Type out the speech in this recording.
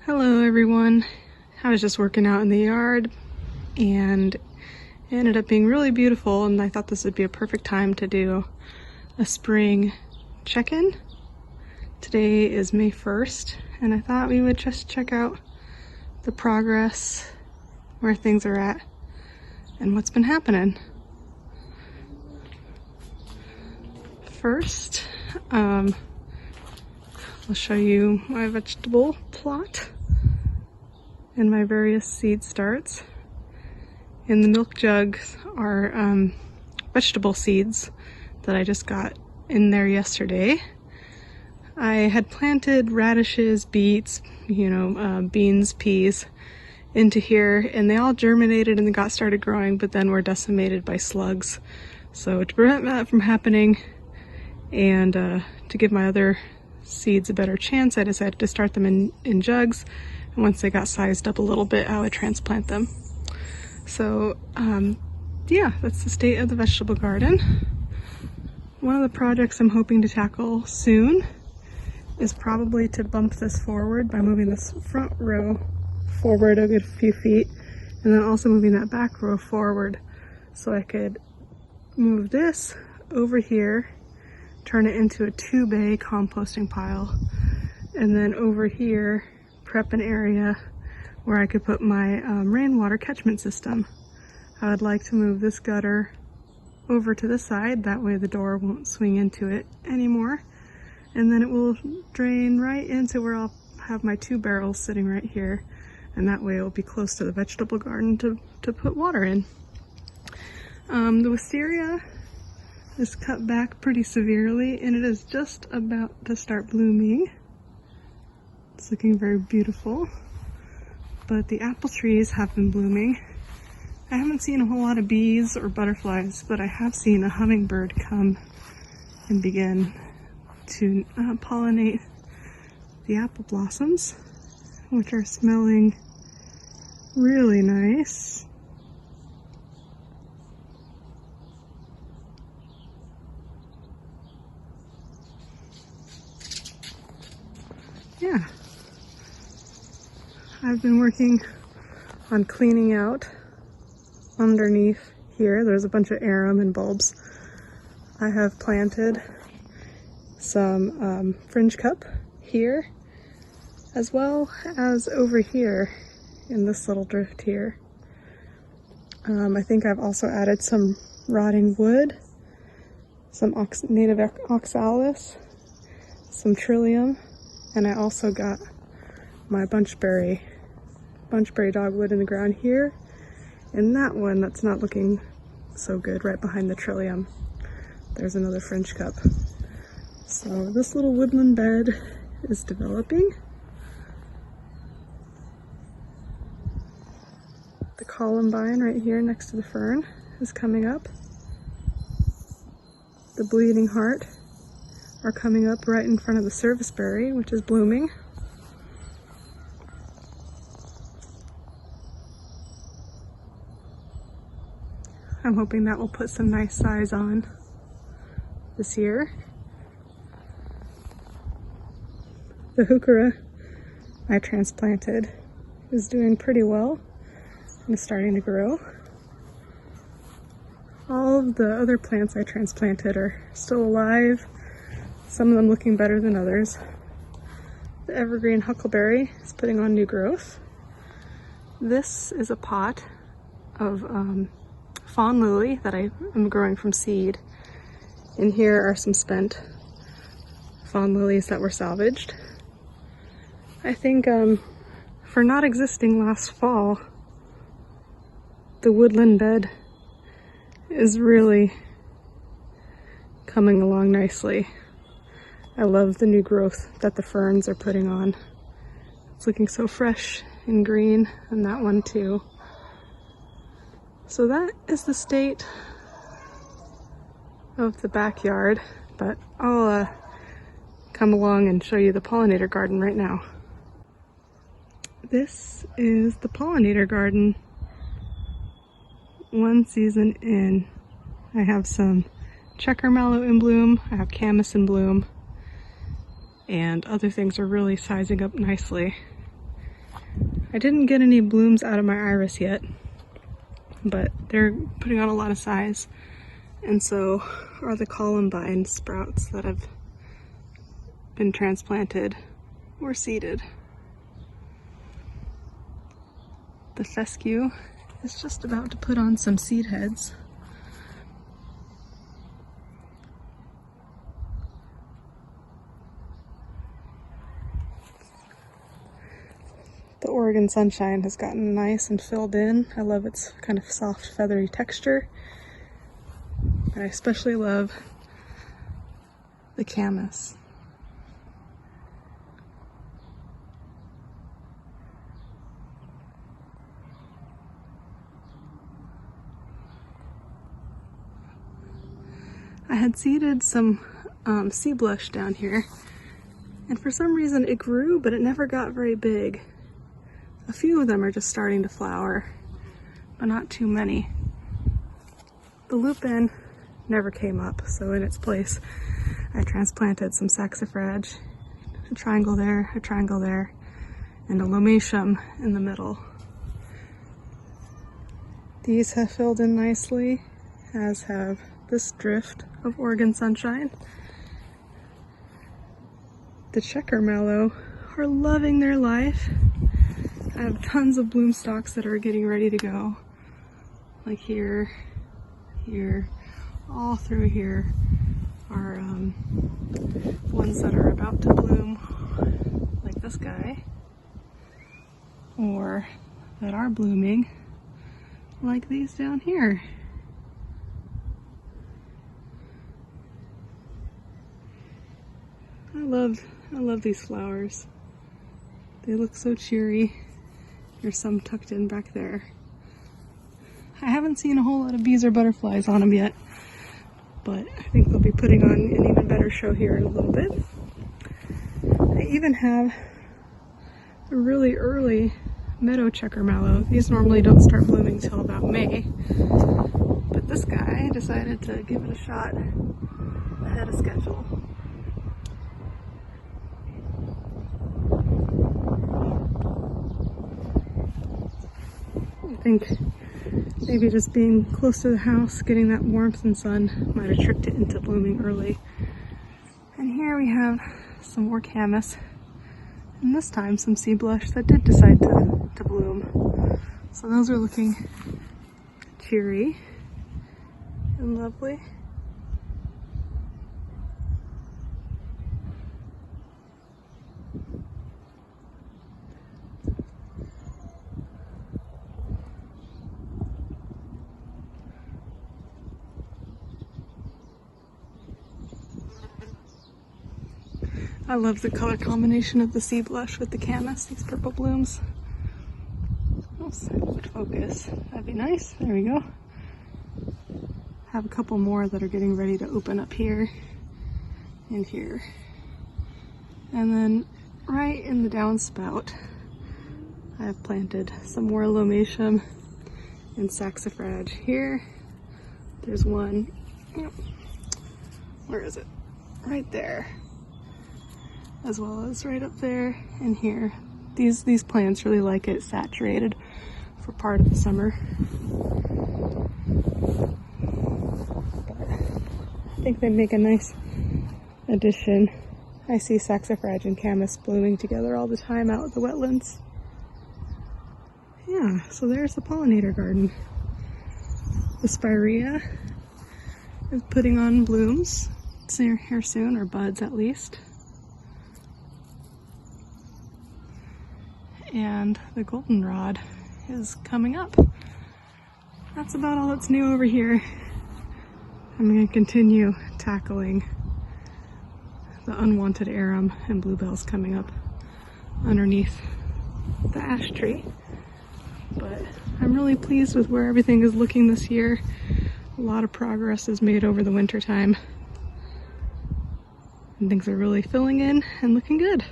Hello everyone. I was just working out in the yard and it ended up being really beautiful, and I thought this would be a perfect time to do a spring check-in. Today is May 1st and I thought we would just check out the progress, where things are at, and what's been happening. First, I'll show you my vegetable plot and my various seed starts. In the milk jugs are vegetable seeds that I just got in there yesterday. I had planted radishes, beets, beans, peas into here, and they all germinated and got started growing, but then were decimated by slugs. So to prevent that from happening and to give my other seeds a better chance, I decided to start them in jugs, and once they got sized up a little bit, I would transplant them. So yeah, that's the state of the vegetable garden. One of the projects I'm hoping to tackle soon is probably to bump this forward by moving this front row forward a good few feet, and then also moving that back row forward, so I could move this over here, turn it into a 2-bay composting pile, and then over here prep an area where I could put my rainwater catchment system. I would like to move this gutter over to the side, that way the door won't swing into it anymore, and then it will drain right into where I'll have my 2 barrels sitting right here, and that way it will be close to the vegetable garden to put water in. The wisteria is cut back pretty severely, and it is just about to start blooming. It's looking very beautiful, but the apple trees have been blooming. I haven't seen a whole lot of bees or butterflies, but I have seen a hummingbird come and begin to pollinate the apple blossoms, which are smelling really nice. Yeah, I've been working on cleaning out underneath here. There's a bunch of arum and bulbs. I have planted some fringe cup here, as well as over here in this little drift here. I think I've also added some rotting wood, some native oxalis, some trillium, and I also got my bunchberry dogwood in the ground here, and that one that's not looking so good right behind the trillium. There's another fringe cup. So this little woodland bed is developing. The columbine right here next to the fern is coming up. The bleeding heart are coming up right in front of the serviceberry, which is blooming. I'm hoping that will put some nice size on this year. The heuchera I transplanted is doing pretty well and is starting to grow. All of the other plants I transplanted are still alive, some of them looking better than others. The evergreen huckleberry is putting on new growth. This is a pot of fawn lily that I am growing from seed. In here are some spent fawn lilies that were salvaged. I think for not existing last fall, the woodland bed is really coming along nicely. I love the new growth that the ferns are putting on. It's looking so fresh and green, and that one too. So that is the state of the backyard, but I'll come along and show you the pollinator garden right now. This is the pollinator garden. One season in. I have some checker mallow in bloom, I have camas in bloom, and other things are really sizing up nicely. I didn't get any blooms out of my iris yet, but they're putting on a lot of size, and so are the columbine sprouts that have been transplanted or seeded. The fescue is just about to put on some seed heads. The Oregon sunshine has gotten nice and filled in. I love its kind of soft, feathery texture. And I especially love the camas. I had seeded some sea blush down here, and for some reason it grew, but it never got very big. A few of them are just starting to flower, but not too many. The lupin never came up, so in its place I transplanted some saxifrage, a triangle there, and a lomatium in the middle. These have filled in nicely, as have this drift of Oregon sunshine. The checker mallow are loving their life. I have tons of bloom stalks that are getting ready to go. Like here, all through here are ones that are about to bloom, like this guy, or that are blooming, like these down here. I love these flowers. They look so cheery. There's some tucked in back there. I haven't seen a whole lot of bees or butterflies on them yet, but I think they'll be putting on an even better show here in a little bit. I even have a really early meadow checker mallow. These normally don't start blooming till about May, but this guy decided to give it a shot ahead of schedule. I think maybe just being close to the house, getting that warmth and sun might have tricked it into blooming early. And here we have some more camas, and this time some sea blush that did decide to bloom. So those are looking cheery and lovely. I love the color combination of the sea blush with the camas, these purple blooms. Oops, if it would focus, that'd be nice. There we go. Have a couple more that are getting ready to open up here and here. And then right in the downspout, I have planted some more lomatium and saxifrage here. There's one, where is it? Right there. As well as right up there and here. These plants really like it saturated for part of the summer. But I think they make a nice addition. I see saxifrage and camas blooming together all the time out at the wetlands. Yeah, so there's the Pollinator Garden. Wisteria is putting on blooms. It's here soon, or buds at least. And the goldenrod is coming up. That's about all that's new over here. I'm going to continue tackling the unwanted arum and bluebells coming up underneath the ash tree. But I'm really pleased with where everything is looking this year. A lot of progress is made over the winter time, and things are really filling in and looking good.